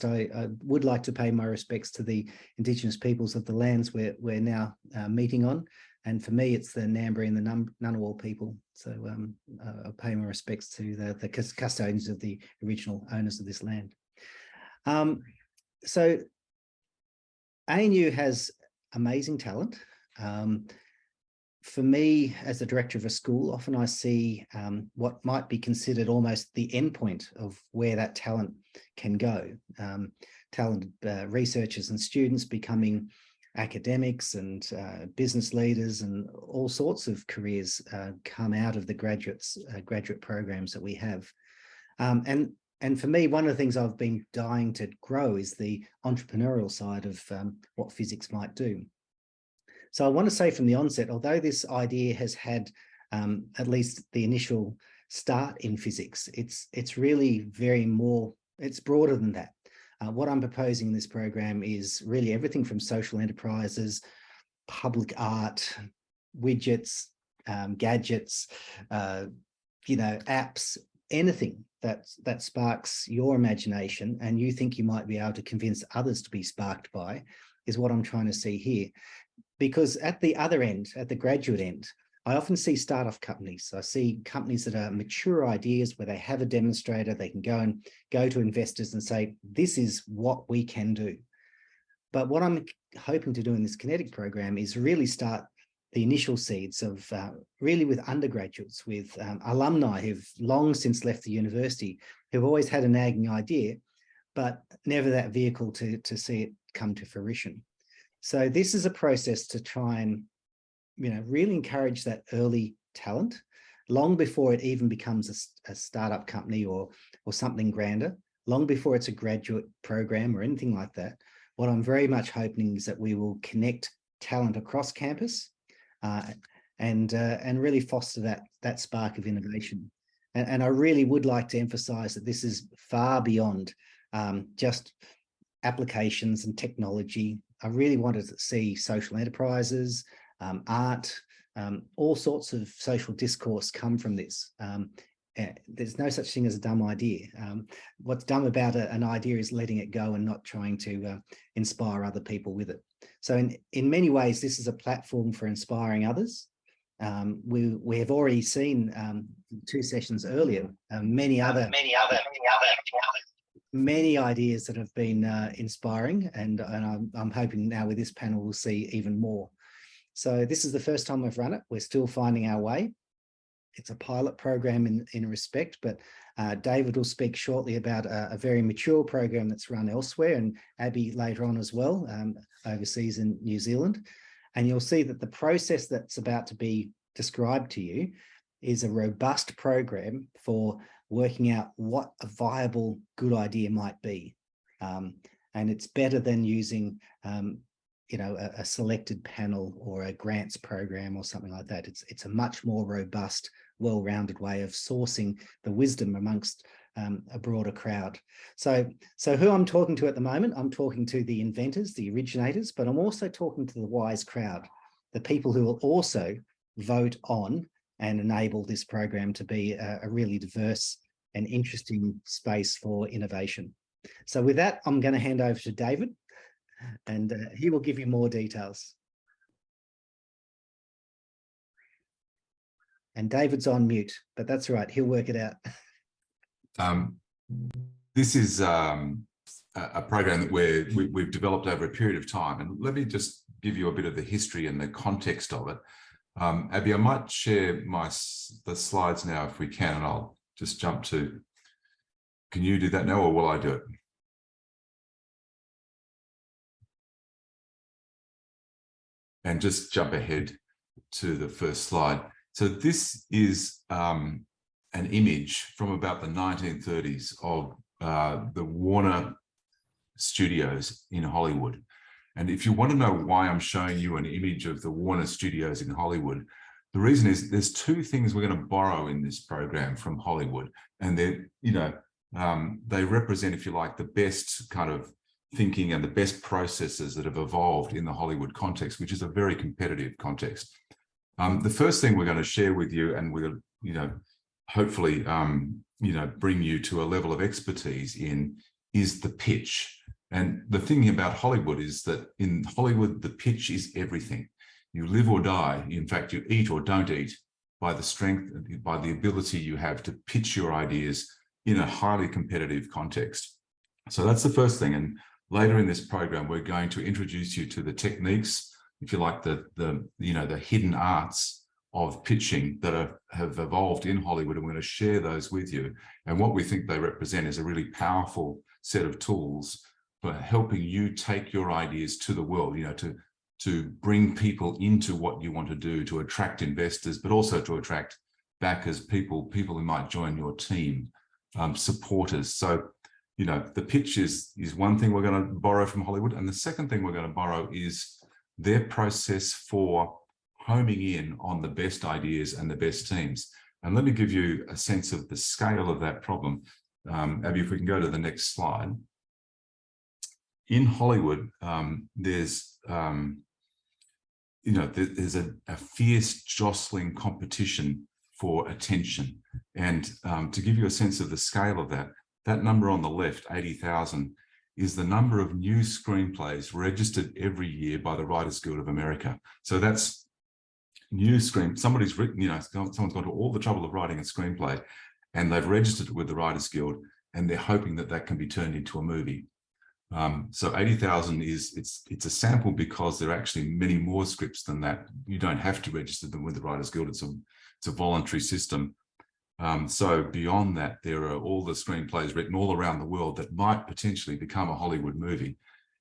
I would like to pay my respects to the Indigenous peoples of the lands we're now meeting on. And for me, it's the Ngambri and the Ngunnawal people. So I pay my respects to the custodians of the original owners of this land. So ANU has amazing talent. For me, as the director of a school, often I see what might be considered almost the endpoint of where that talent can go. Talented researchers and students becoming academics and business leaders, and all sorts of careers come out of the graduate programs that we have. And for me, one of the things I've been dying to grow is the entrepreneurial side of what physics might do. So I want to say from the onset, although this idea has had at least the initial start in physics, it's really it's broader than that. What I'm proposing in this program is really everything from social enterprises, public art, widgets, gadgets, apps, anything that sparks your imagination and you think you might be able to convince others to be sparked by is what I'm trying to see here. Because at the other end, at the graduate end, I often see startup companies. I see companies that are mature ideas where they have a demonstrator, they can go to investors and say, this is what we can do. But what I'm hoping to do in this Kinetic program is really start the initial seeds of really with undergraduates, with alumni who've long since left the university, who've always had a nagging idea, but never that vehicle to see it come to fruition. So this is a process to try and, really encourage that early talent long before it even becomes a startup company or something grander, long before it's a graduate program or anything like that. What I'm very much hoping is that we will connect talent across campus and really foster that spark of innovation. And I really would like to emphasize that this is far beyond just applications and technology. I really wanted to see social enterprises, art, all sorts of social discourse come from this. There's no such thing as a dumb idea. What's dumb about an idea is letting it go and not trying to inspire other people with it. So in many ways, this is a platform for inspiring others. We have already seen 2 sessions earlier, many ideas that have been inspiring, and I'm hoping now with this panel we'll see even more. So this is the first time we've run it. We're still finding our way. It's a pilot program in respect, but David will speak shortly about a very mature program that's run elsewhere, and Abby later on as well, overseas in New Zealand. And you'll see that the process that's about to be described to you is a robust program for working out what a viable good idea might be. And it's better than using a selected panel or a grants program or something like that. It's a much more robust, well-rounded way of sourcing the wisdom amongst a broader crowd. So who I'm talking to at the moment, I'm talking to the inventors, the originators, but I'm also talking to the wise crowd, the people who will also vote on and enable this program to be a really diverse and interesting space for innovation. So with that, I'm going to hand over to David, and he will give you more details. And David's on mute, but that's all right. He'll work it out. This is a program that we've developed over a period of time. And let me just give you a bit of the history and the context of it. Abby, I might share the slides now if we can, and I'll just jump to, can you do that now or will I do it? And just jump ahead to the first slide. So this is an image from about the 1930s of the Warner Studios in Hollywood. And if you want to know why I'm showing you an image of the Warner Studios in Hollywood, the reason is there's 2 things we're going to borrow in this program from Hollywood. And they represent, if you like, the best kind of thinking and the best processes that have evolved in the Hollywood context, which is a very competitive context. The first thing we're going to share with you, and we'll, hopefully, bring you to a level of expertise in, is the pitch. And the thing about Hollywood is that in Hollywood, the pitch is everything. You live or die. In fact, you eat or don't eat by the strength, by the ability you have to pitch your ideas in a highly competitive context. So that's the first thing. And later in this program, we're going to introduce you to the techniques, if you like, the hidden arts of pitching that have evolved in Hollywood, and we're going to share those with you. And what we think they represent is a really powerful set of tools for helping you take your ideas to the world, to bring people into what you want to do, to attract investors, but also to attract backers, people who might join your team, supporters. So, the pitch is one thing we're going to borrow from Hollywood. And the second thing we're going to borrow is their process for homing in on the best ideas and the best teams. And let me give you a sense of the scale of that problem. Abby, if we can go to the next slide. In Hollywood, there's a fierce jostling competition for attention. And to give you a sense of the scale of that number on the left, 80,000, is the number of new screenplays registered every year by the Writers Guild of America. So that's new somebody's written, someone's gone to all the trouble of writing a screenplay, and they've registered it with the Writers Guild, and they're hoping that can be turned into a movie. So 80,000 it's a sample, because there are actually many more scripts than that. You don't have to register them with the Writers Guild. It's a voluntary system. So beyond that, there are all the screenplays written all around the world that might potentially become a Hollywood movie.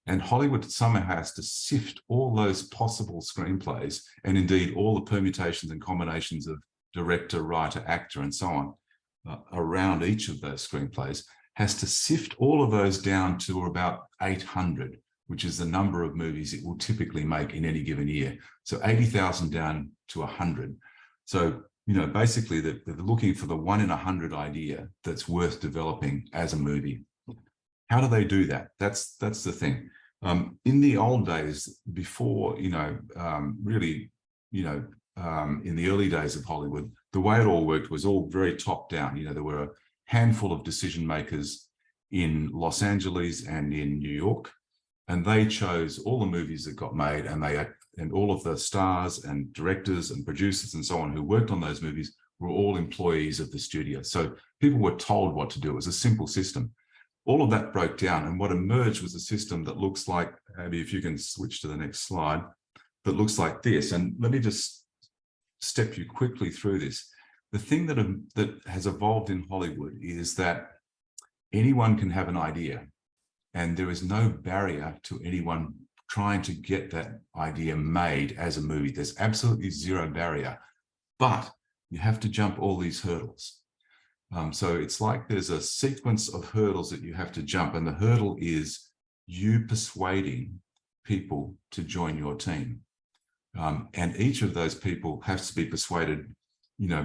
And Hollywood somehow has to sift all those possible screenplays, and indeed all the permutations and combinations of director, writer, actor, and so on, around each of those screenplays, has to sift all of those down to about 800, which is the number of movies it will typically make in any given year. So 80,000 down to 100. So, basically they're looking for the 1 in 100 idea that's worth developing as a movie. How do they do that? That's the thing. In the old days, before, in the early days of Hollywood, the way it all worked was all very top down. There were a handful of decision makers in Los Angeles and in New York, and they chose all the movies that got made, and all of the stars and directors and producers and so on who worked on those movies were all employees of the studio. So people were told what to do. It was a simple system. All of that broke down, and what emerged was a system that looks like, Abby, if you can switch to the next slide, that looks like this. And let me just step you quickly through this. The thing that has evolved in Hollywood is that anyone can have an idea, and there is no barrier to anyone trying to get that idea made as a movie. There's absolutely zero barrier, but you have to jump all these hurdles. So it's like there's a sequence of hurdles that you have to jump, and the hurdle is you persuading people to join your team. And each of those people has to be persuaded,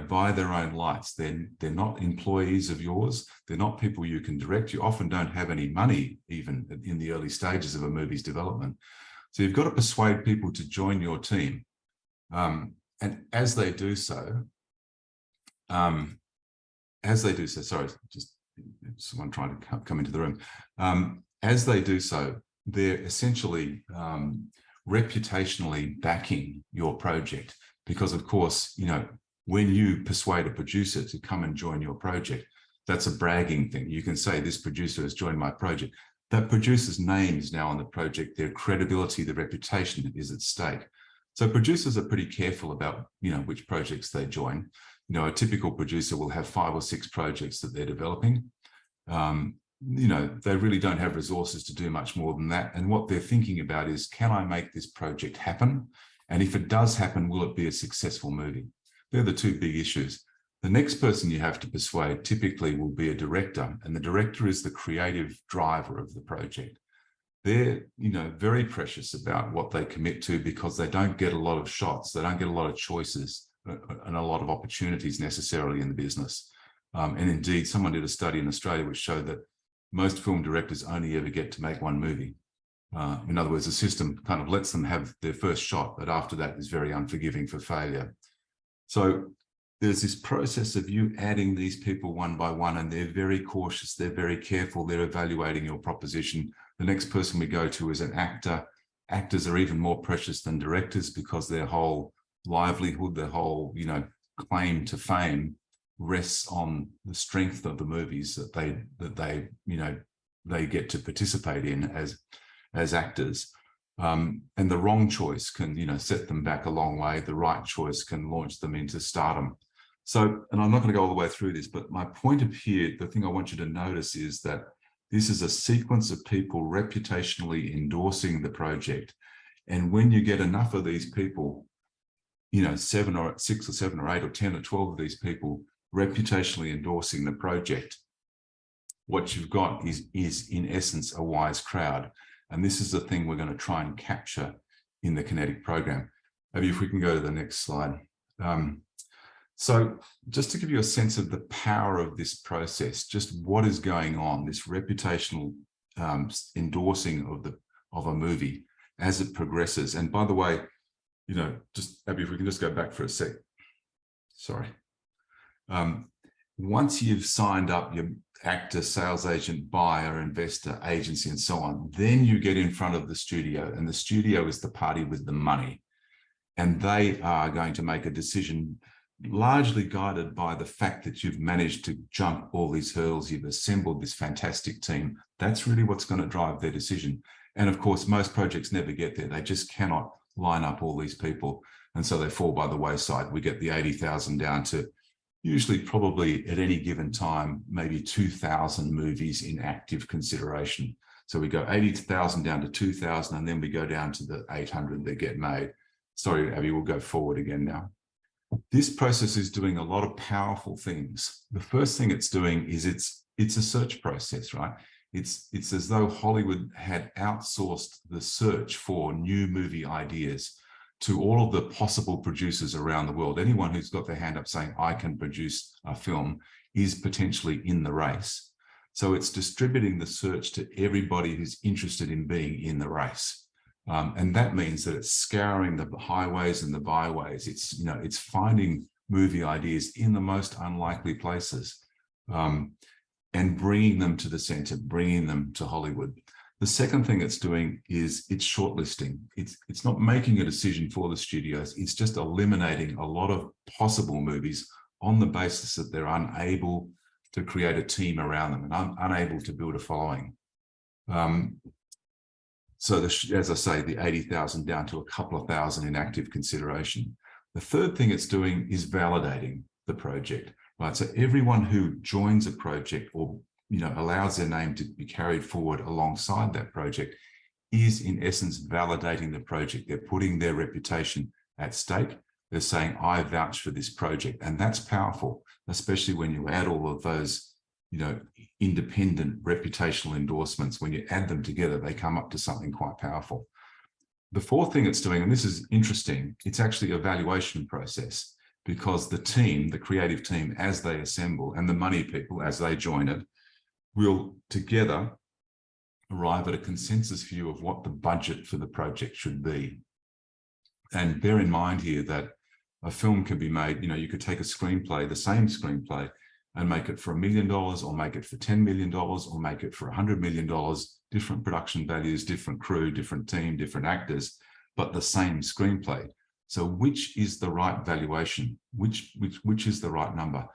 by their own lights. They're not employees of yours. They're not people you can direct. You often don't have any money, even in the early stages of a movie's development. So you've got to persuade people to join your team. And as they do so, sorry, just someone trying to come into the room. As they do so, they're essentially reputationally backing your project, because of course, when you persuade a producer to come and join your project, that's a bragging thing. You can say, this producer has joined my project. That producer's name is now on the project. Their credibility, their reputation is at stake. So producers are pretty careful about, which projects they join. A typical producer will have 5 or 6 projects that they're developing. They really don't have resources to do much more than that. And what they're thinking about is, can I make this project happen? And if it does happen, will it be a successful movie? They're the two big issues. The next person you have to persuade typically will be a director, and the director is the creative driver of the project. They're, very precious about what they commit to, because they don't get a lot of shots. They don't get a lot of choices and a lot of opportunities necessarily in the business. And indeed, someone did a study in Australia which showed that most film directors only ever get to make one movie. In other words, the system kind of lets them have their first shot, but after that is very unforgiving for failure. So there's this process of you adding these people one by one, and they're very cautious, they're very careful, they're evaluating your proposition. The next person we go to is an actor. Actors are even more precious than directors because their whole livelihood, their whole, claim to fame rests on the strength of the movies that they get to participate in as actors. And the wrong choice can, set them back a long way. The right choice can launch them into stardom. So, and I'm not going to go all the way through this, but my point of here, the thing I want you to notice is that this is a sequence of people reputationally endorsing the project. And when you get enough of these people, 6 or 7 or 8 or 10 or 12 of these people reputationally endorsing the project, what you've got is in essence a wise crowd. And this is the thing we're going to try and capture in the Kinetic program. Maybe if we can go to the next slide. So just to give you a sense of the power of this process, just what is going on, this reputational endorsing of a movie as it progresses. And by the way, just Abby, if we can just go back for a sec. Sorry. Once you've signed up your actor, sales agent, buyer, investor, agency, and so on, then you get in front of the studio, and the studio is the party with the money. And they are going to make a decision largely guided by the fact that you've managed to jump all these hurdles, you've assembled this fantastic team. That's really what's going to drive their decision. And of course, most projects never get there. They just cannot line up all these people. And so they fall by the wayside. We get the 80,000 down to usually probably at any given time, maybe 2,000 movies in active consideration. So we go 80,000 down to 2,000, and then we go down to the 800 that get made. Sorry, Abby, we'll go forward again now. This process is doing a lot of powerful things. The first thing it's doing is it's a search process, right? It's as though Hollywood had outsourced the search for new movie ideas to all of the possible producers around the world. Anyone who's got their hand up saying, I can produce a film, is potentially in the race. So it's distributing the search to everybody who's interested in being in the race. And that means that it's scouring the highways and the byways. It's finding movie ideas in the most unlikely places and bringing them to the center, bringing them to Hollywood. The second thing it's doing is it's shortlisting. It's not making a decision for the studios. It's just eliminating a lot of possible movies on the basis that they're unable to create a team around them and unable to build a following. So as I say, the 80,000 down to a couple of thousand in active consideration. The third thing it's doing is validating the project, right? So everyone who joins a project or allows their name to be carried forward alongside that project is in essence validating the project. They're putting their reputation at stake. They're saying, I vouch for this project. And that's powerful, especially when you add all of those independent reputational endorsements. When you add them together, they come up to something quite powerful. The fourth thing it's doing, and this is interesting, it's actually a valuation process, because the team, the creative team, as they assemble, and the money people, as they join it, will together arrive at a consensus view of what the budget for the project should be. And bear in mind here that a film can be made, you could take a screenplay, the same screenplay, and make it for $1 million, or make it for $10 million, or make it for $100 million, different production values, different crew, different team, different actors, but the same screenplay. So which is the right valuation? Which is the right number?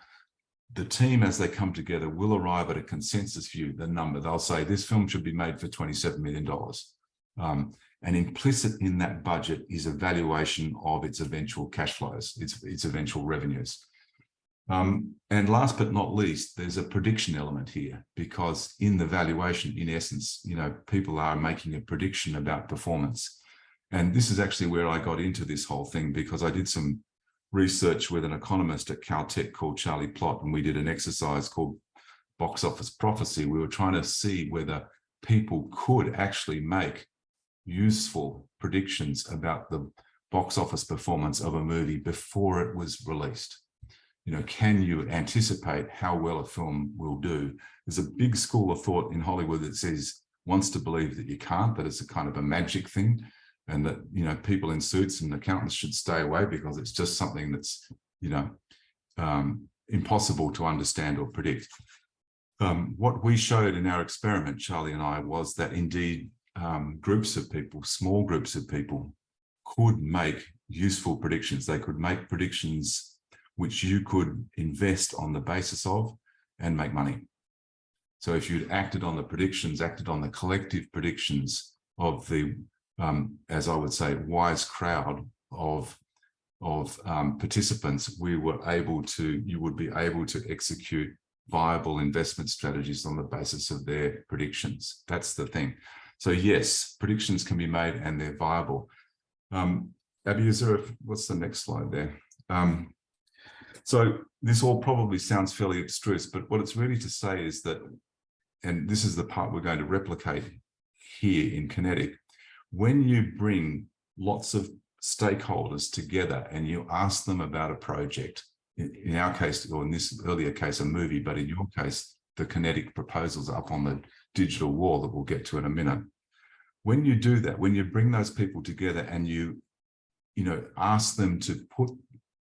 The team, as they come together, will arrive at a consensus view, the number. They'll say this film should be made for $27 million. And implicit in that budget is a valuation of its eventual cash flows, its eventual revenues. And last but not least, there's a prediction element here, because in the valuation, in essence, people are making a prediction about performance. And this is actually where I got into this whole thing, because I did some research with an economist at Caltech called Charlie Plott, and we did an exercise called Box Office Prophecy. We were trying to see whether people could actually make useful predictions about the box office performance of a movie before it was released. Can you anticipate how well a film will do? There's a big school of thought in Hollywood that wants to believe that you can't, that it's a kind of a magic thing, and that, people in suits and accountants should stay away because it's just something that's, impossible to understand or predict. What we showed in our experiment, Charlie and I, was that indeed groups of people, small groups of people, could make useful predictions. They could make predictions which you could invest on the basis of and make money. So if you'd acted on the predictions, acted on the collective predictions of the, as I would say, wise crowd of participants, you would be able to execute viable investment strategies on the basis of their predictions. That's the thing. So yes, predictions can be made and they're viable. Abby, what's the next slide there? So this all probably sounds fairly abstruse, but what it's really to say is that, and this is the part we're going to replicate here in Kinetic, when you bring lots of stakeholders together and you ask them about a project, in our case, or in this earlier case, a movie, but in your case, the Kinetic proposals up on the digital wall that we'll get to in a minute. When you do that, when you bring those people together and you ask them to put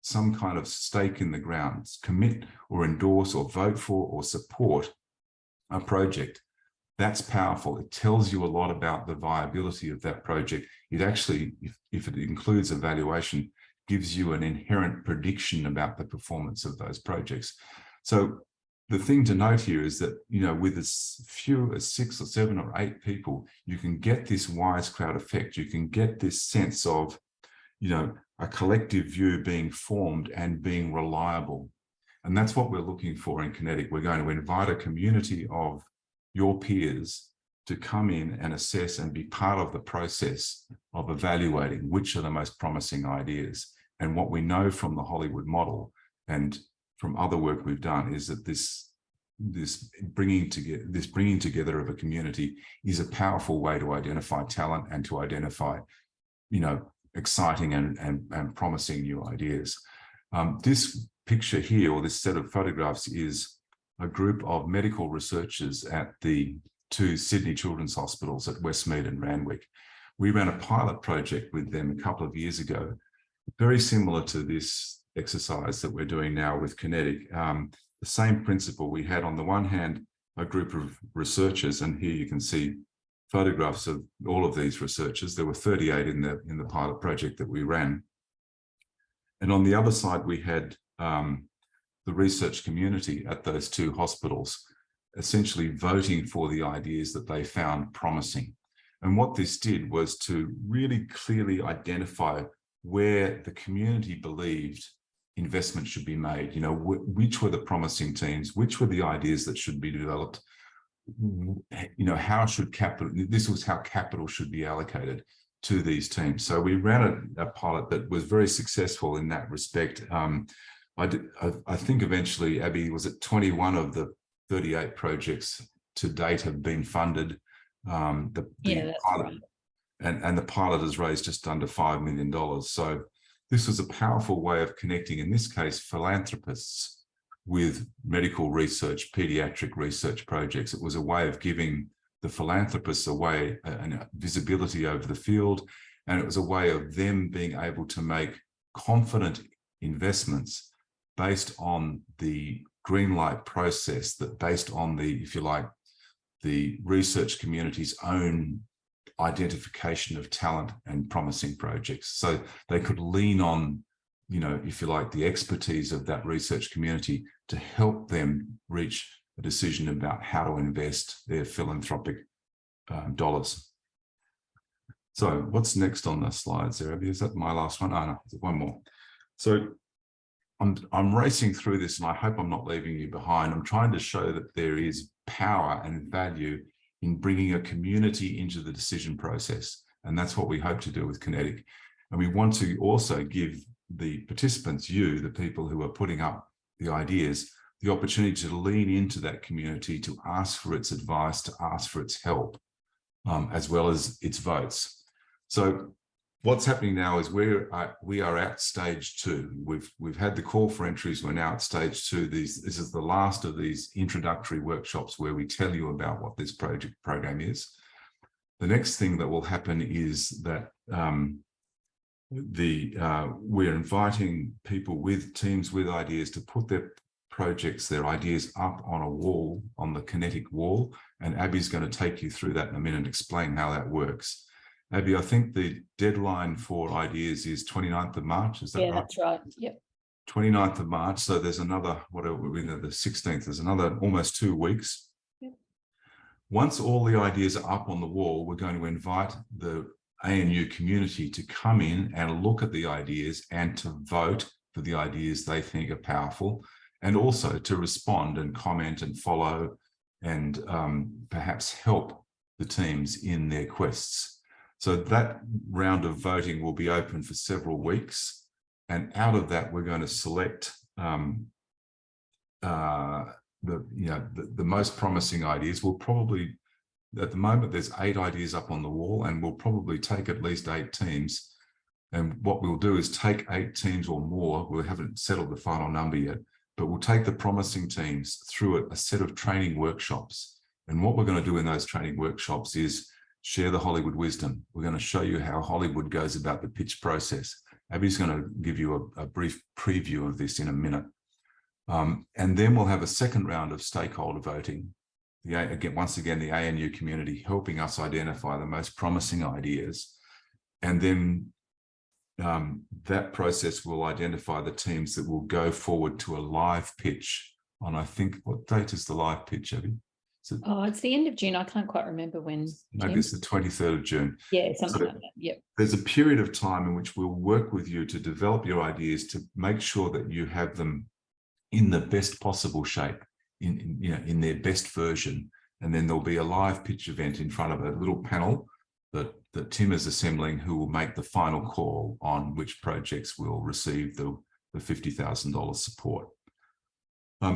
some kind of stake in the ground, commit or endorse or vote for or support a project, that's powerful. It tells you a lot about the viability of that project. It actually, if it includes evaluation, gives you an inherent prediction about the performance of those projects. So the thing to note here is that, with as few as 6 or 7 or 8 people, you can get this wise crowd effect. You can get this sense of, a collective view being formed and being reliable. And that's what we're looking for in Kinetic. We're going to invite a community of your peers to come in and assess and be part of the process of evaluating which are the most promising ideas. And what we know from the Hollywood model and from other work we've done is that this bringing together of a community is a powerful way to identify talent and to identify, exciting and promising new ideas. This picture here, or this set of photographs, is a group of medical researchers at the 2 Sydney Children's Hospitals at Westmead and Randwick. We ran a pilot project with them a couple of years ago, very similar to this exercise that we're doing now with Kinetic. The same principle. We had, on the one hand, a group of researchers, and here you can see photographs of all of these researchers. There were 38 in the pilot project that we ran. And on the other side, we had the research community at those 2 hospitals, essentially voting for the ideas that they found promising. And what this did was to really clearly identify where the community believed investment should be made, which were the promising teams, which were the ideas that should be developed, how should capital, this was how capital should be allocated to these teams. So we ran a pilot that was very successful in that respect. I think eventually, Abby, was it 21 of the 38 projects to date have been funded. That's pilot, right. And the pilot has raised just under $5 million. So this was a powerful way of connecting, in this case, philanthropists with medical research, pediatric research projects. It was a way of giving the philanthropists a visibility over the field, and it was a way of them being able to make confident investments based on the green light process, that based on the, if you like, the research community's own identification of talent and promising projects. So they could lean on, if you like, the expertise of that research community to help them reach a decision about how to invest their philanthropic dollars. So what's next on the slides there, Abby? Is that my last one? Oh, no, one more. So I'm racing through this, and I hope I'm not leaving you behind. I'm trying to show that there is power and value in bringing a community into the decision process. And that's what we hope to do with Kinetic. And we want to also give the participants, the people who are putting up the ideas, the opportunity to lean into that community, to ask for its advice, to ask for its help, as well as its votes. So what's happening now is we are at stage 2. We've had the call for entries. We're now at stage 2. This is the last of these introductory workshops where we tell you about what this program is. The next thing that will happen is that we're inviting people with teams with ideas to put their projects, their ideas up on a wall, on the Kinetic wall, and Abby's going to take you through that in a minute and explain how that works. Abby, I think the deadline for ideas is 29th of March, is that right? Yeah, that's right. Yep. 29th of March, so there's another, whatever, we're in the 16th, there's another almost 2 weeks. Yep. Once all the ideas are up on the wall, we're going to invite the ANU community to come in and look at the ideas and to vote for the ideas they think are powerful, and also to respond and comment and follow and perhaps help the teams in their quests. So that round of voting will be open for several weeks. And out of that, we're going to select the most promising ideas. We'll probably, at the moment, there's 8 ideas up on the wall, and we'll probably take at least 8 teams. And what we'll do is take 8 teams or more. We haven't settled the final number yet, but we'll take the promising teams through a set of training workshops. And what we're going to do in those training workshops is share the Hollywood wisdom. We're going to show you how Hollywood goes about the pitch process. Abby's going to give you a brief preview of this in a minute. And then we'll have a second round of stakeholder voting. Once again, the ANU community helping us identify the most promising ideas. And then that process will identify the teams that will go forward to a live pitch on, I think, what date is the live pitch, Abby? It's the end of June. I can't quite remember when. Maybe it's the 23rd of June. Yeah, something like that. Yep. There's a period of time in which we'll work with you to develop your ideas, to make sure that you have them in the best possible shape, in their best version. And then there'll be a live pitch event in front of a little panel that Tim is assembling, who will make the final call on which projects will receive the $50,000 support.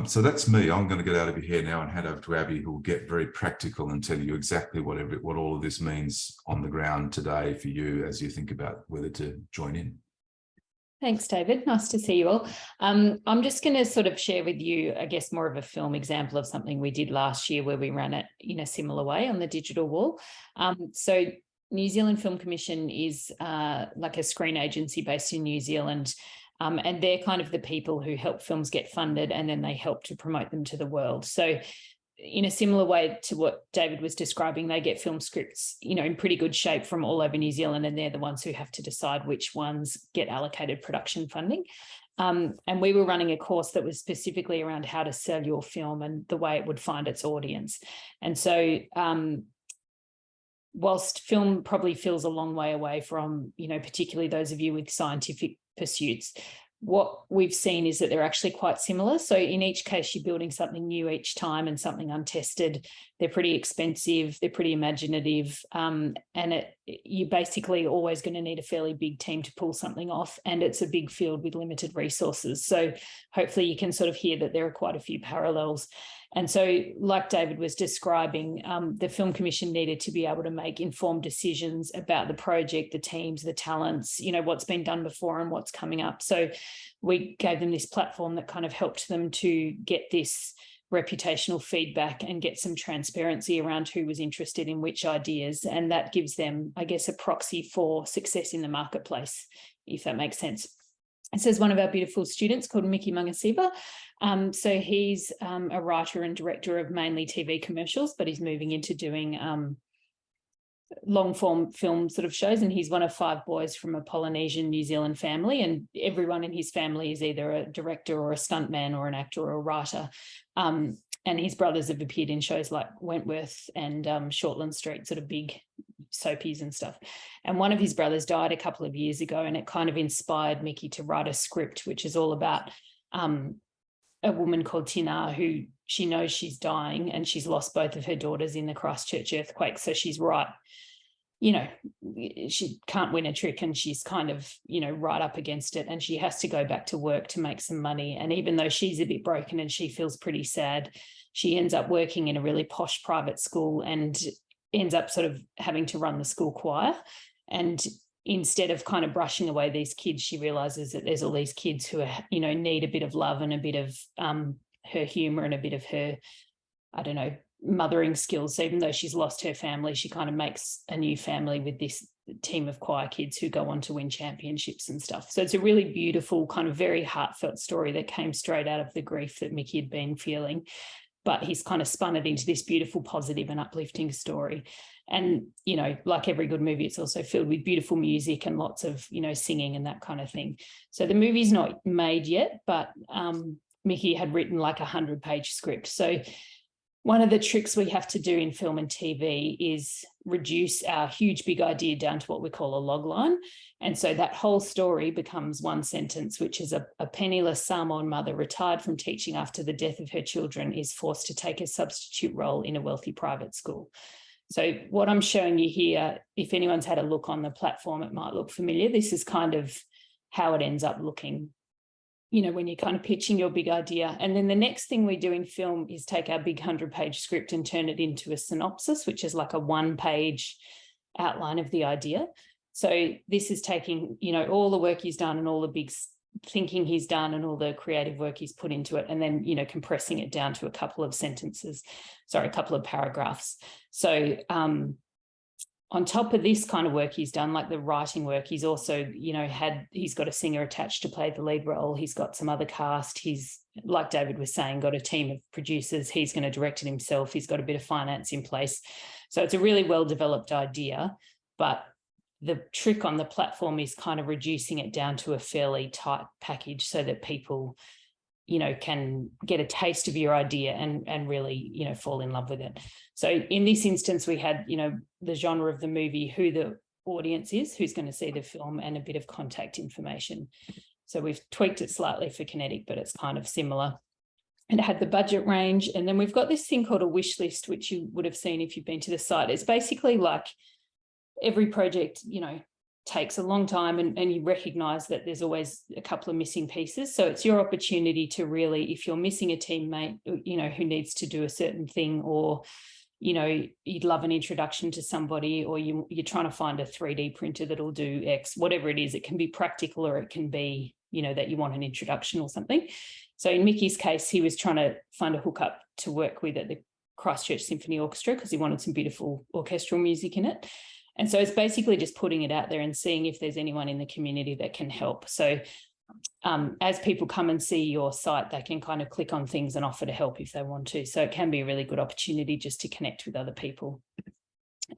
So that's me. I'm going to get out of your hair now and hand over to Abby, who will get very practical and tell you exactly what all of this means on the ground today for you as you think about whether to join in. Thanks, David. Nice to see you all. I'm just going to sort of share with you, I guess, more of a film example of something we did last year where we ran it in a similar way on the digital wall. So New Zealand Film Commission is like a screen agency based in New Zealand. And they're kind of the people who help films get funded, and then they help to promote them to the world. So in a similar way to what David was describing, they get film scripts, in pretty good shape from all over New Zealand, and they're the ones who have to decide which ones get allocated production funding. And we were running a course that was specifically around how to sell your film and the way it would find its audience. And so whilst film probably feels a long way away from, particularly those of you with scientific pursuits, what we've seen is that they're actually quite similar. So in each case, you're building something new each time and something untested. They're pretty expensive, they're pretty imaginative, and you're basically always going to need a fairly big team to pull something off, and it's a big field with limited resources. So hopefully you can sort of hear that there are quite a few parallels. And so, like David was describing, the Film Commission needed to be able to make informed decisions about the project, the teams, the talents, what's been done before and what's coming up. So we gave them this platform that kind of helped them to get this reputational feedback and get some transparency around who was interested in which ideas. And that gives them, I guess, a proxy for success in the marketplace, if that makes sense. It says one of our beautiful students called Mickey Mangasiba. So he's a writer and director of mainly TV commercials, but he's moving into doing long form film sort of shows. And he's one of 5 boys from a Polynesian New Zealand family. And everyone in his family is either a director or a stuntman or an actor or a writer. And his brothers have appeared in shows like Wentworth and Shortland Street, sort of big soapies and stuff. And one of his brothers died a couple of years ago, and it kind of inspired Mickey to write a script, which is all about a woman called Tina, who she knows she's dying and she's lost both of her daughters in the Christchurch earthquake. So she's right, she can't win a trick, and she's kind of, right up against it, and she has to go back to work to make some money. And even though she's a bit broken and she feels pretty sad, she ends up working in a really posh private school and ends up sort of having to run the school choir. And instead of kind of brushing away these kids, she realizes that there's all these kids who are, need a bit of love and a bit of her humor and a bit of her, mothering skills. So even though she's lost her family, she kind of makes a new family with this team of choir kids who go on to win championships and stuff. So it's a really beautiful, kind of very heartfelt story that came straight out of the grief that Mickey had been feeling. But he's kind of spun it into this beautiful, positive and uplifting story. And, you know, like every good movie, it's also filled with beautiful music and lots of, you know, singing and that kind of thing. So the movie's not made yet, but Mickey had written like a 100-page script. So one of the tricks we have to do in film and TV is reduce our huge, big idea down to what we call a log line. And so that whole story becomes one sentence, which is a penniless Samoan mother retired from teaching after the death of her children is forced to take a substitute role in a wealthy private school. So what I'm showing you here, if anyone's had a look on the platform, it might look familiar. This is kind of how it ends up looking, you know, when you're kind of pitching your big idea. And then the next thing we do in film is take our big 100-page script and turn it into a synopsis, which is like a 1-page outline of the idea. So this is taking, you know, all the work he's done and all the big thinking he's done and all the creative work he's put into it, and then, you know, compressing it down to a couple of paragraphs. So on top of this kind of work he's done, like the writing work, he's also, you know, he's got a singer attached to play the lead role. He's got some other cast. He's, like David was saying, got a team of producers. He's going to direct it himself. He's got a bit of finance in place. So it's a really well-developed idea, but the trick on the platform is kind of reducing it down to a fairly tight package so that people, you know, can get a taste of your idea and really, you know, fall in love with it. So in this instance, we had, you know, the genre of the movie, who the audience is, who's going to see the film, and a bit of contact information. So we've tweaked it slightly for Kinetic, but it's kind of similar. And it had the budget range. And then we've got this thing called a wish list, which you would have seen if you've been to the site. It's basically like every project, you know, takes a long time, and you recognize that there's always a couple of missing pieces. So it's your opportunity to really, if you're missing a teammate, you know, who needs to do a certain thing, or, you know, you'd love an introduction to somebody, or you're trying to find a 3D printer that'll do X, whatever it is. It can be practical, or it can be, you know, that you want an introduction or something. So in Mickey's case, he was trying to find a hookup to work with at the Christchurch Symphony Orchestra because he wanted some beautiful orchestral music in it. And so it's basically just putting it out there and seeing if there's anyone in the community that can help. So as people come and see your site, they can kind of click on things and offer to help if they want to. So it can be a really good opportunity just to connect with other people.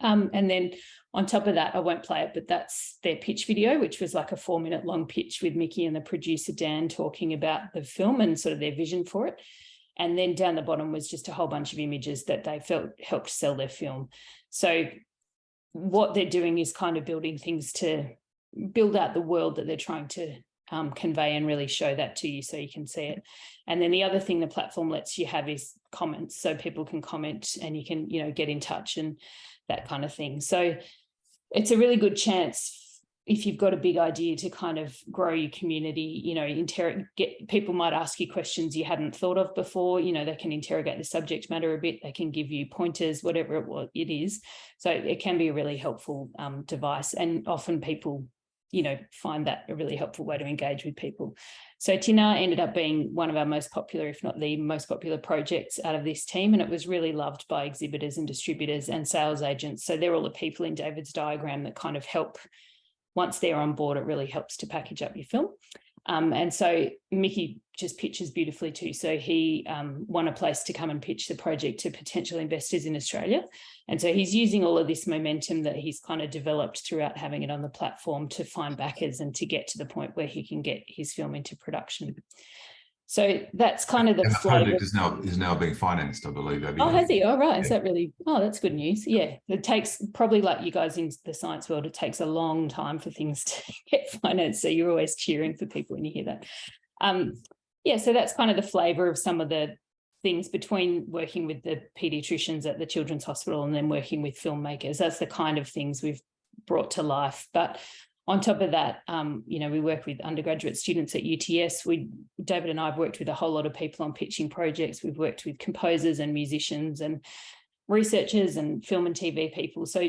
And then on top of that, I won't play it, but that's their pitch video, which was like a 4-minute long pitch with Mickey and the producer, Dan, talking about the film and sort of their vision for it. And then down the bottom was just a whole bunch of images that they felt helped sell their film. So what they're doing is kind of building things to build out the world that they're trying to convey and really show that to you so you can see it. And then the other thing the platform lets you have is comments, so people can comment and you can, you know, get in touch and that kind of thing. So it's a really good chance, if you've got a big idea, to kind of grow your community, you know, people might ask you questions you hadn't thought of before, you know, they can interrogate the subject matter a bit, they can give you pointers, whatever it is. So it can be a really helpful device, and often people, you know, find that a really helpful way to engage with people. So Tina ended up being one of our most popular, if not the most popular projects out of this team, and it was really loved by exhibitors and distributors and sales agents. So they're all the people in David's diagram that kind of help. Once they're on board, it really helps to package up your film. And so Mickey just pitches beautifully too. So he won a place to come and pitch the project to potential investors in Australia. And so he's using all of this momentum that he's kind of developed throughout having it on the platform to find backers and to get to the point where he can get his film into production. So that's kind of the project is now being financed, I believe. Oh, has he? Oh, right. Yeah. Is that really? Oh, that's good news. Yeah, it takes, probably like you guys in the science world, it takes a long time for things to get financed. So you're always cheering for people when you hear that. Yeah, so that's kind of the flavour of some of the things between working with the paediatricians at the Children's Hospital and then working with filmmakers. That's the kind of things we've brought to life. But on top of that, you know, we work with undergraduate students at UTS. David and I have worked with a whole lot of people on pitching projects. We've worked with composers and musicians and researchers and film and TV people. So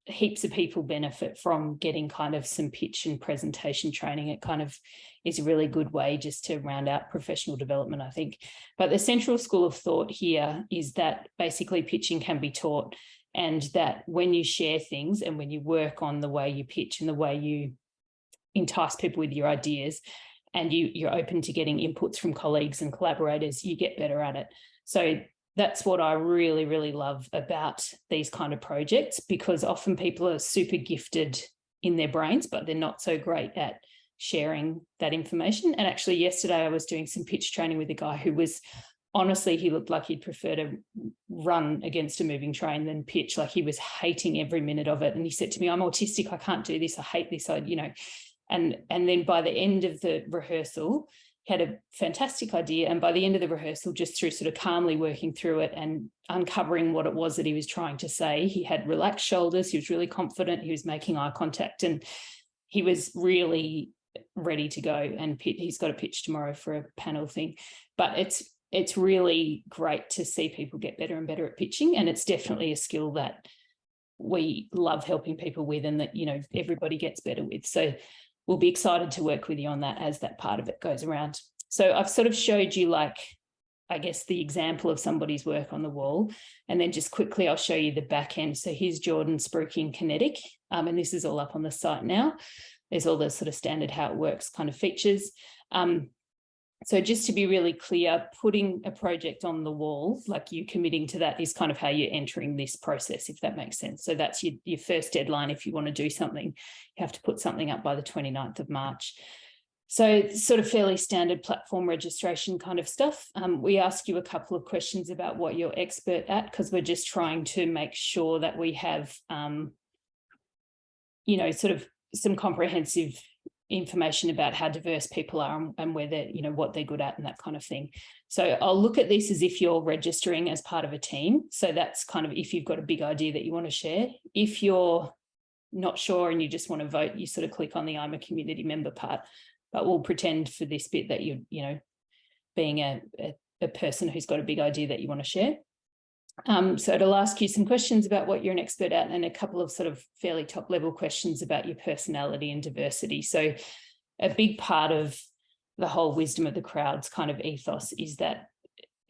heaps of people benefit from getting kind of some pitch and presentation training. It kind of is a really good way just to round out professional development, I think. But the central school of thought here is that basically pitching can be taught, and that when you share things and when you work on the way you pitch and the way you entice people with your ideas, and you're open to getting inputs from colleagues and collaborators, you get better at it. So that's what I really, really love about these kind of projects, because often people are super gifted in their brains, but they're not so great at sharing that information. And actually yesterday I was doing some pitch training with a guy who was, honestly, he looked like he'd prefer to run against a moving train than pitch. Like, he was hating every minute of it. And he said to me, I'm autistic, I can't do this, I hate this, and then by the end of the rehearsal, he had a fantastic idea. And by the end of the rehearsal, just through sort of calmly working through it and uncovering what it was that he was trying to say, he had relaxed shoulders, he was really confident, he was making eye contact, and he was really ready to go. And he's got a pitch tomorrow for a panel thing. But it's really great to see people get better and better at pitching. And it's definitely a skill that we love helping people with, and that, everybody gets better with. So we'll be excited to work with you on that as that part of it goes around. So I've sort of showed you, I guess, the example of somebody's work on the wall. And then just quickly, I'll show you the back end. So here's Jordan spruiking Kinetic. And this is all up on the site now. There's all the sort of standard how it works kind of features. So just to be really clear, putting a project on the wall, like you committing to that, is kind of how you're entering this process, if that makes sense. So that's your first deadline. If you want to do something, you have to put something up by the 29th of March. So it's sort of fairly standard platform registration kind of stuff. We ask you a couple of questions about what you're expert at, because we're just trying to make sure that we have, sort of some comprehensive information about how diverse people are and where they're, what they're good at and that kind of thing. So I'll look at this as if you're registering as part of a team. So that's kind of if you've got a big idea that you want to share. If you're not sure and you just want to vote, you sort of click on the I'm a community member part. But we'll pretend for this bit that you're, being a person who's got a big idea that you want to share. So it'll ask you some questions about what you're an expert at, and a couple of sort of fairly top level questions about your personality and diversity. So a big part of the whole wisdom of the crowd's kind of ethos is that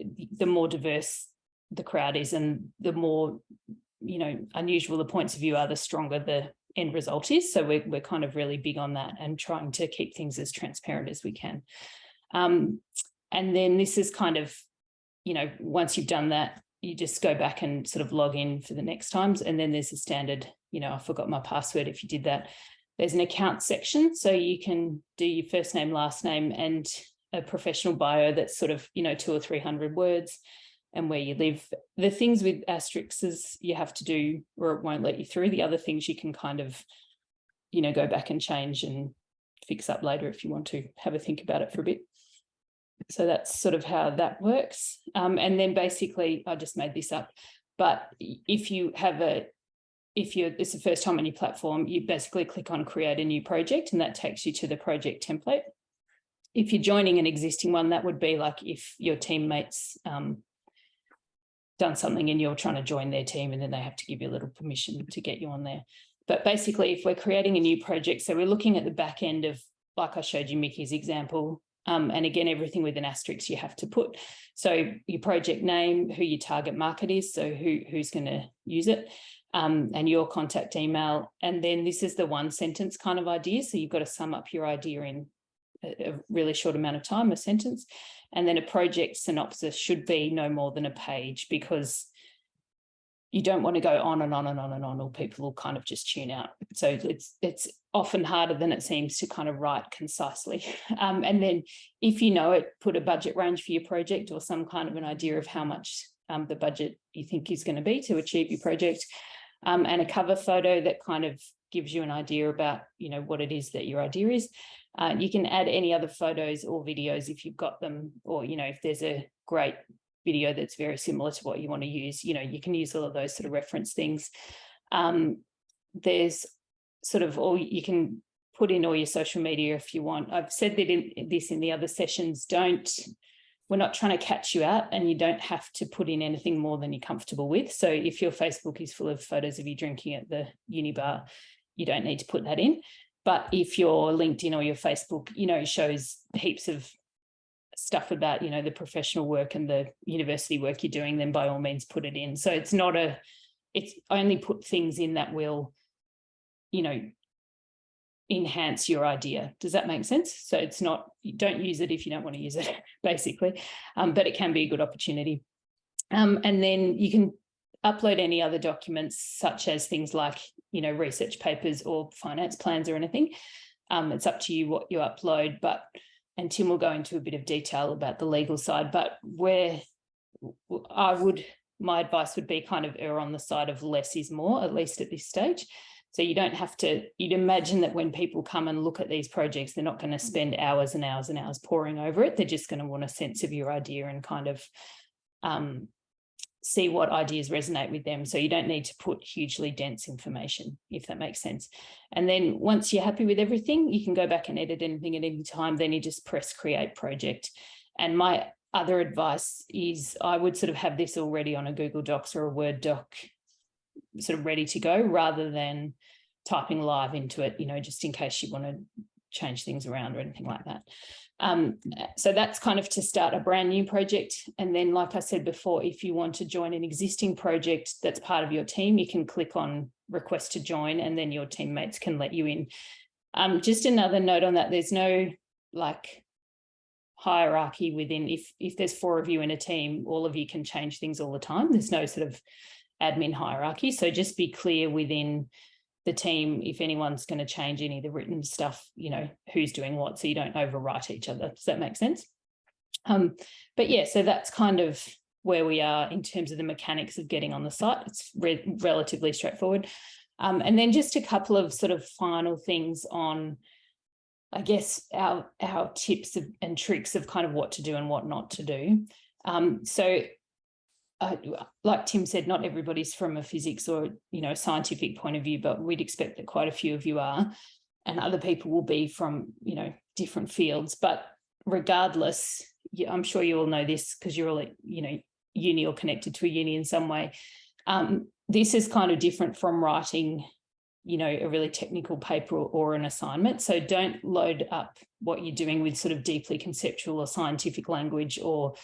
the more diverse the crowd is, and the more, unusual the points of view are, the stronger the end result is. So we're kind of really big on that and trying to keep things as transparent as we can. And then this is kind of, once you've done that, you just go back and sort of log in for the next times. And then there's a standard, I forgot my password if you did that. There's an account section. So you can do your first name, last name, and a professional bio that's sort of, 200 or 300 words, and where you live. The things with asterisks you have to do, or it won't let you through. The other things you can kind of, go back and change and fix up later if you want to have a think about it for a bit. So that's sort of how that works. And then basically, I just made this up, but if it's the first time on your platform, you basically click on create a new project, and that takes you to the project template. If you're joining an existing one, that would be like if your teammates done something and you're trying to join their team, and then they have to give you a little permission to get you on there. But basically, if we're creating a new project, so we're looking at the back end of, like I showed you Mickey's example, and again, everything with an asterisk you have to put. So your project name, who your target market is, so who's going to use it, and your contact email. And then this is the one sentence kind of idea. So you've got to sum up your idea in a really short amount of time, a sentence. And then a project synopsis should be no more than a page, because you don't want to go on and on and on and on, or people will kind of just tune out. So it's often harder than it seems to kind of write concisely. And then if you know it, put a budget range for your project, or some kind of an idea of how much the budget you think is going to be to achieve your project, and a cover photo that kind of gives you an idea about, what it is that your idea is. You can add any other photos or videos if you've got them, or, if there's a great video that's very similar to what you want to use, you can use all of those sort of reference things. There's sort of, or you can put in all your social media if you want. I've said that in the other sessions, don't we're not trying to catch you out, and you don't have to put in anything more than you're comfortable with. So if your Facebook is full of photos of you drinking at the uni bar, you don't need to put that in. But if your LinkedIn or your Facebook, shows heaps of stuff about, the professional work and the university work you're doing, then by all means put it in. So it's only put things in that will, enhance your idea. Does that make sense? So it's not, don't use it if you don't want to use it, basically, but it can be a good opportunity. And then you can upload any other documents, such as things like, research papers or finance plans or anything. It's up to you what you upload, and Tim will go into a bit of detail about the legal side, but my advice would be kind of err on the side of less is more, at least at this stage. So you don't have to, you'd imagine that when people come and look at these projects, they're not going to spend hours and hours and hours poring over it. They're just going to want a sense of your idea and kind of see what ideas resonate with them. So you don't need to put hugely dense information, if that makes sense. And then once you're happy with everything, you can go back and edit anything at any time. Then you just press create project. And my other advice is I would sort of have this already on a Google Docs or a Word doc, sort of ready to go, rather than typing live into it, just in case you want to change things around or anything like that. So that's kind of to start a brand new project. And then, like I said before, if you want to join an existing project that's part of your team, you can click on request to join, and then your teammates can let you in. Just another note on that, there's no hierarchy within, if there's 4 of you in a team, all of you can change things all the time. There's no sort of admin hierarchy. So just be clear within the team if anyone's going to change any of the written stuff, who's doing what, so you don't overwrite each other. Does that make sense? But yeah, so that's kind of where we are in terms of the mechanics of getting on the site. It's relatively straightforward. And then just a couple of sort of final things on, I guess, our tips and tricks of kind of what to do and what not to do. Like Tim said, not everybody's from a physics or, scientific point of view, but we'd expect that quite a few of you are, and other people will be from, different fields. But regardless, I'm sure you all know this because you're all at, uni or connected to a uni in some way. This is kind of different from writing, a really technical paper or an assignment. So don't load up what you're doing with sort of deeply conceptual or scientific language or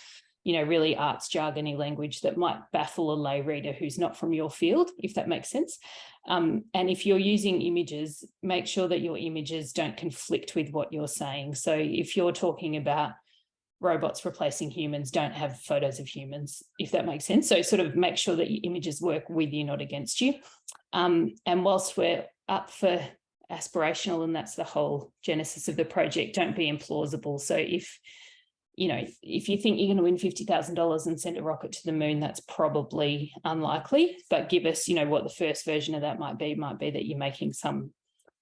really arts jargony language that might baffle a lay reader who's not from your field, if that makes sense. And if you're using images, make sure that your images don't conflict with what you're saying. So if you're talking about robots replacing humans, don't have photos of humans, if that makes sense. So sort of make sure that your images work with you, not against you. And whilst we're up for aspirational, and that's the whole genesis of the project, don't be implausible. So if you think you're going to win $50,000 and send a rocket to the moon, that's probably unlikely. But give us, what the first version of that might be that you're making some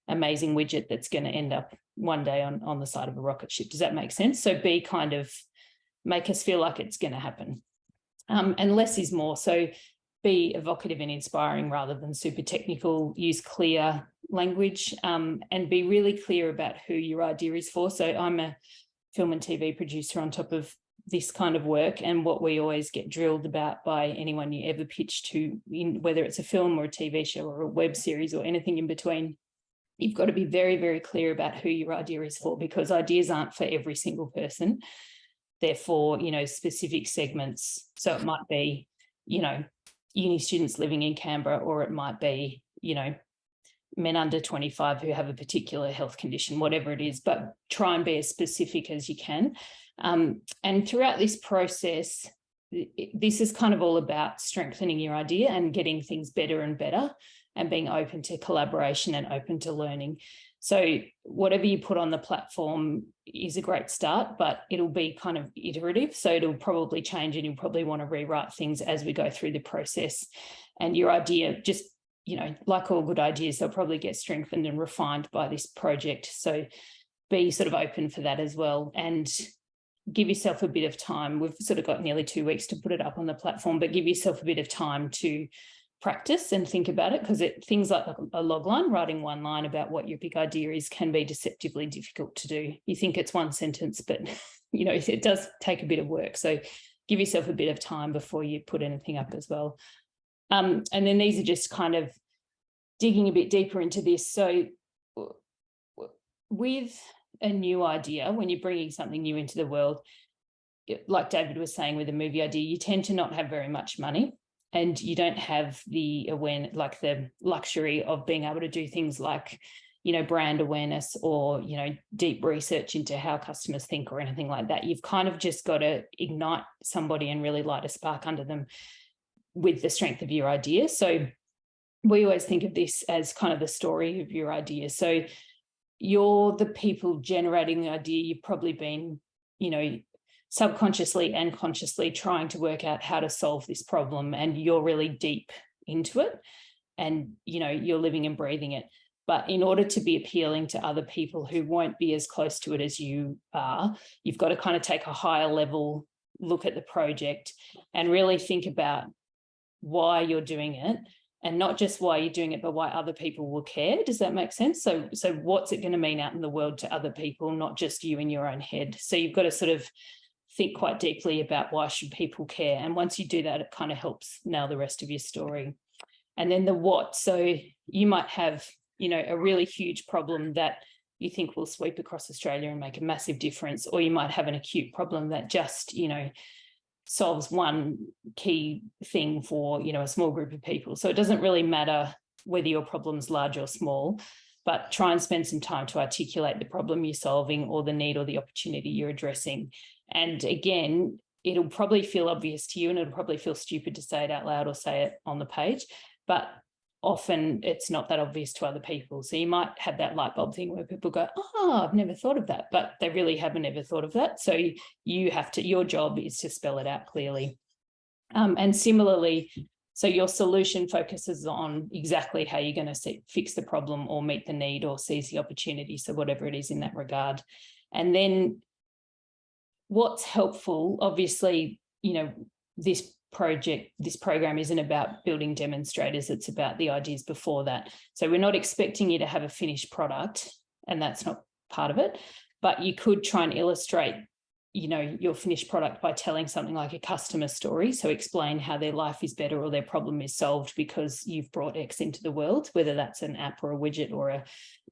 amazing widget that's going to end up one day on the side of a rocket ship. Does that make sense? So make us feel like it's going to happen. And less is more. So be evocative and inspiring rather than super technical. Use clear language and be really clear about who your idea is for. So I'm a film and TV producer on top of this kind of work, and what we always get drilled about by anyone you ever pitch to, whether it's a film or a TV show or a web series or anything in between, you've got to be very, very clear about who your idea is for, because ideas aren't for every single person. They're for, specific segments. So it might be, uni students living in Canberra, or it might be, men under 25 who have a particular health condition, whatever it is, but try and be as specific as you can. And throughout this process, this is kind of all about strengthening your idea and getting things better and better, and being open to collaboration and open to learning. So whatever you put on the platform is a great start, but it'll be kind of iterative. So it'll probably change, and you'll probably want to rewrite things as we go through the process. And your idea, just like all good ideas, they'll probably get strengthened and refined by this project. So be sort of open for that as well, and give yourself a bit of time. We've sort of got nearly 2 weeks to put it up on the platform, but give yourself a bit of time to practice and think about it, because things like a log line, writing one line about what your big idea is, can be deceptively difficult to do. You think it's one sentence, but you know, it does take a bit of work. So give yourself a bit of time before you put anything up as well. And then these are just kind of digging a bit deeper into this. So with a new idea, when you're bringing something new into the world, like David was saying with a movie idea, you tend to not have very much money, and you don't have the awareness, like the luxury of being able to do things like, you know, brand awareness or, you know, deep research into how customers think or anything like that. You've kind of just got to ignite somebody and really light a spark under them with the strength of your idea. So we always think of this as kind of the story of your idea. So you're the people generating the idea. You've probably been, you know, subconsciously and consciously trying to work out how to solve this problem, and you're really deep into it, and you know, you're living and breathing it. But in order to be appealing to other people who won't be as close to it as you are, you've got to kind of take a higher level look at the project and really think about why you're doing it, and not just why you're doing it, but why other people will care. Does that make sense? So what's it going to mean out in the world to other people, not just you in your own head? So you've got to sort of think quite deeply about why should people care. And once you do that, it kind of helps nail the rest of your story. And then the what. So you might have, you know, a really huge problem that you think will sweep across Australia and make a massive difference, or you might have an acute problem that just, you know, solves one key thing for, you know, a small group of people. So it doesn't really matter whether your problem's large or small, but try and spend some time to articulate the problem you're solving or the need or the opportunity you're addressing. And again, it'll probably feel obvious to you, and it'll probably feel stupid to say it out loud or say it on the page, but often it's not that obvious to other people. So you might have that light bulb thing where people go, oh, I've never thought of that, but they really haven't ever thought of that. So you have to, your job is to spell it out clearly. And similarly, so your solution focuses on exactly how you're going to fix the problem or meet the need or seize the opportunity. So whatever it is in that regard. And then what's helpful, obviously, you know, this program isn't about building demonstrators, it's about the ideas before that. So we're not expecting you to have a finished product, and that's not part of it, but you could try and illustrate, you know, your finished product by telling something like a customer story. So explain how their life is better or their problem is solved because you've brought X into the world, whether that's an app or a widget or a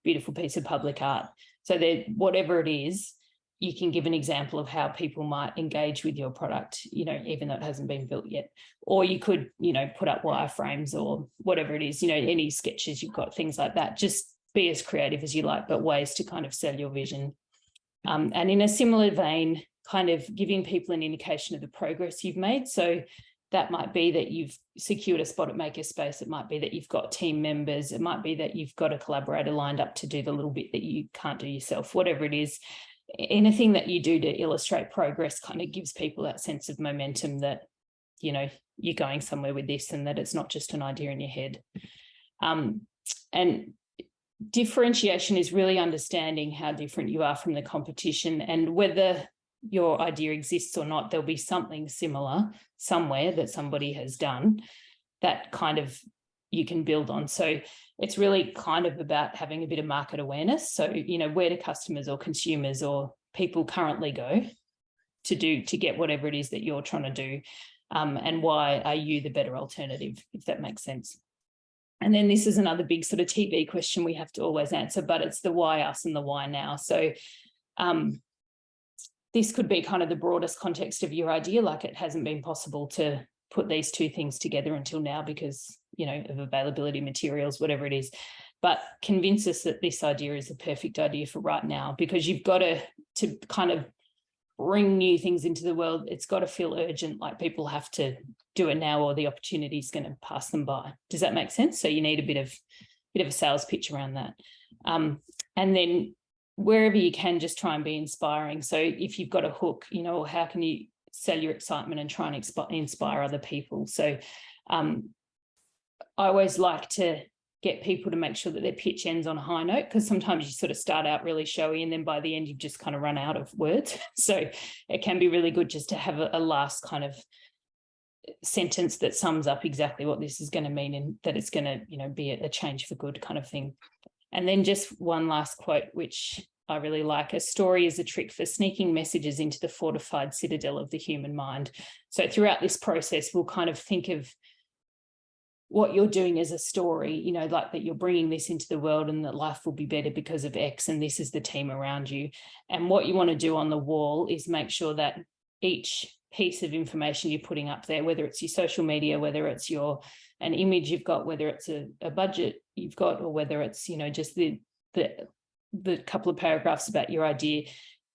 beautiful piece of public art. So whatever it is, you can give an example of how people might engage with your product, you know, even though it hasn't been built yet. Or you could, you know, put up wireframes or whatever it is, you know, any sketches you've got, things like that. Just be as creative as you like, but ways to kind of sell your vision. And in a similar vein, kind of giving people an indication of the progress you've made. So that might be that you've secured a spot at Makerspace. It might be that you've got team members. It might be that you've got a collaborator lined up to do the little bit that you can't do yourself, whatever it is. Anything that you do to illustrate progress kind of gives people that sense of momentum that, you know, you're going somewhere with this and that it's not just an idea in your head. And differentiation is really understanding how different you are from the competition, and whether your idea exists or not, there'll be something similar somewhere that somebody has done that kind of you can build on. So it's really kind of about having a bit of market awareness. So, you know, where do customers or consumers or people currently go to get whatever it is that you're trying to do, and why are you the better alternative, if that makes sense. And then this is another big sort of TV question we have to always answer, but it's the why us and the why now. So this could be kind of the broadest context of your idea, like it hasn't been possible to put these two things together until now because, you know, of availability of materials, whatever it is. But convince us that this idea is the perfect idea for right now, because you've got to kind of bring new things into the world. It's got to feel urgent, like people have to do it now or the opportunity is going to pass them by. Does that make sense? So you need a bit of a sales pitch around that. And then wherever you can, just try and be inspiring. So if you've got a hook, you know, how can you sell your excitement and try and inspire other people? So I always like to get people to make sure that their pitch ends on a high note, because sometimes you sort of start out really showy and then by the end you've just kind of run out of words. So it can be really good just to have a last kind of sentence that sums up exactly what this is going to mean, and that it's going to, you know, be a change for good kind of thing. And then just one last quote, which I really like: a story is a trick for sneaking messages into the fortified citadel of the human mind. So throughout this process, we'll kind of think of what you're doing as a story, you know, like that you're bringing this into the world and that life will be better because of X, and this is the team around you. And what you want to do on the wall is make sure that each piece of information you're putting up there, whether it's your social media, whether it's an image you've got, whether it's a budget you've got, or whether it's, you know, just the couple of paragraphs about your idea,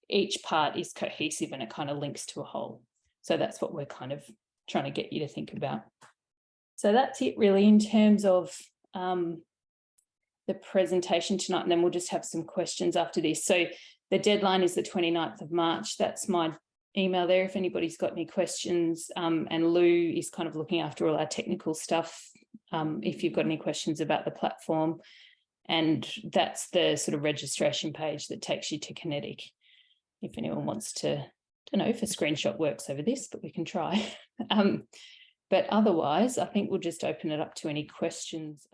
each part is cohesive and it kind of links to a whole. So that's what we're kind of trying to get you to think about. So that's it really in terms of the presentation tonight, and then we'll just have some questions after this. So the deadline is the 29th of March. That's my email there if anybody's got any questions. And Lou is kind of looking after all our technical stuff if you've got any questions about the platform. And that's the sort of registration page that takes you to Kinetic. If anyone wants to, I don't know if a screenshot works over this, but we can try. But otherwise, I think we'll just open it up to any questions.